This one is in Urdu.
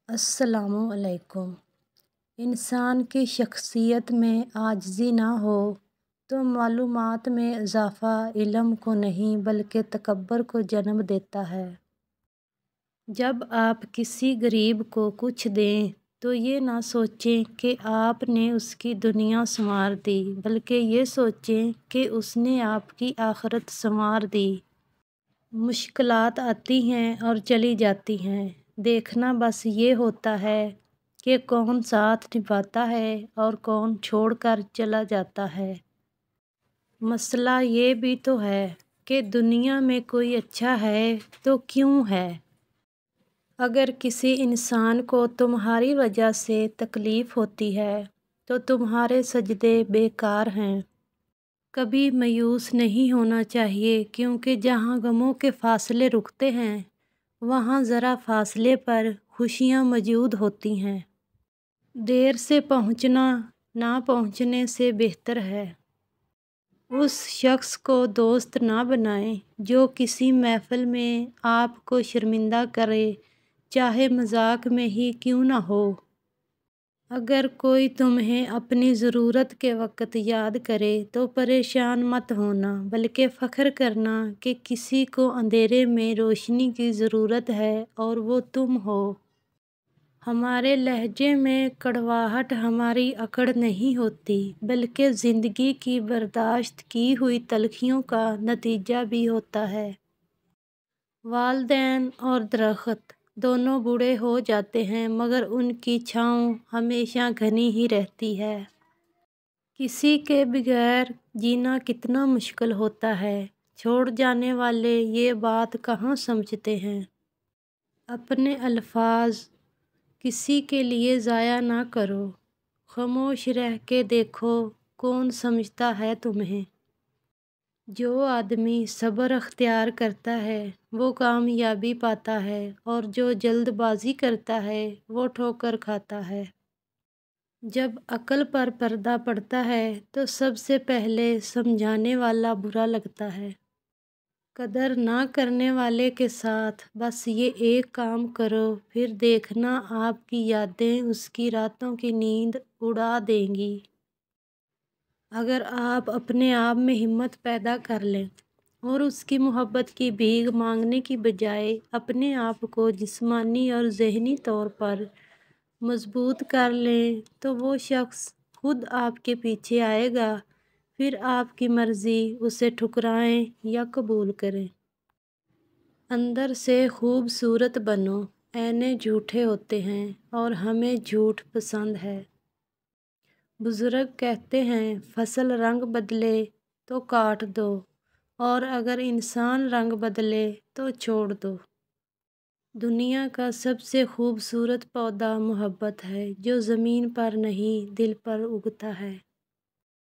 السلام علیکم۔ انسان کی شخصیت میں عاجزی نہ ہو تو معلومات میں اضافہ علم کو نہیں بلکہ تکبر کو جنم دیتا ہے۔ جب آپ کسی غریب کو کچھ دیں تو یہ نہ سوچیں کہ آپ نے اس کی دنیا سنوار دی بلکہ یہ سوچیں کہ اس نے آپ کی آخرت سنوار دی۔ مشکلات آتی ہیں اور چلی جاتی ہیں، دیکھنا بس یہ ہوتا ہے کہ کون ساتھ نبھاتا ہے اور کون چھوڑ کر چلا جاتا ہے۔ مسئلہ یہ بھی تو ہے کہ دنیا میں کوئی اچھا ہے تو کیوں ہے؟ اگر کسی انسان کو تمہاری وجہ سے تکلیف ہوتی ہے تو تمہارے سجدے بیکار ہیں۔ کبھی مایوس نہیں ہونا چاہیے کیونکہ جہاں غموں کے فاصلے رکتے ہیں وہاں ذرا فاصلے پر خوشیاں موجود ہوتی ہیں۔ دیر سے پہنچنا نہ پہنچنے سے بہتر ہے۔ اس شخص کو دوست نہ بنائیں جو کسی محفل میں آپ کو شرمندہ کرے، چاہے مذاق میں ہی کیوں نہ ہو۔ اگر کوئی تمہیں اپنی ضرورت کے وقت یاد کرے تو پریشان مت ہونا بلکہ فخر کرنا کہ کسی کو اندھیرے میں روشنی کی ضرورت ہے اور وہ تم ہو۔ ہمارے لہجے میں کڑواہٹ ہماری اکڑ نہیں ہوتی بلکہ زندگی کی برداشت کی ہوئی تلخیوں کا نتیجہ بھی ہوتا ہے۔ والدین اور درخت دونوں بوڑھے ہو جاتے ہیں مگر ان کی چھاؤں ہمیشہ گھنی ہی رہتی ہے۔ کسی کے بغیر جینا کتنا مشکل ہوتا ہے، چھوڑ جانے والے یہ بات کہاں سمجھتے ہیں۔ اپنے الفاظ کسی کے لیے ضائع نہ کرو، خاموش رہ کے دیکھو کون سمجھتا ہے تمہیں۔ جو آدمی صبر اختیار کرتا ہے وہ کامیابی پاتا ہے اور جو جلد بازی کرتا ہے وہ ٹھوکر کھاتا ہے۔ جب عقل پر پردہ پڑتا ہے تو سب سے پہلے سمجھانے والا برا لگتا ہے۔ قدر نہ کرنے والے کے ساتھ بس یہ ایک کام کرو پھر دیکھنا آپ کی یادیں اس کی راتوں کی نیند اڑا دیں گی۔ اگر آپ اپنے آپ میں ہمت پیدا کر لیں اور اس کی محبت کی بھیک مانگنے کی بجائے اپنے آپ کو جسمانی اور ذہنی طور پر مضبوط کر لیں تو وہ شخص خود آپ کے پیچھے آئے گا، پھر آپ کی مرضی اسے ٹھکرائیں یا قبول کریں۔ اندر سے خوبصورت بنو، اینے جھوٹے ہوتے ہیں اور ہمیں جھوٹ پسند ہے۔ بزرگ کہتے ہیں فصل رنگ بدلے تو کاٹ دو اور اگر انسان رنگ بدلے تو چھوڑ دو۔ دنیا کا سب سے خوبصورت پودا محبت ہے جو زمین پر نہیں دل پر اگتا ہے۔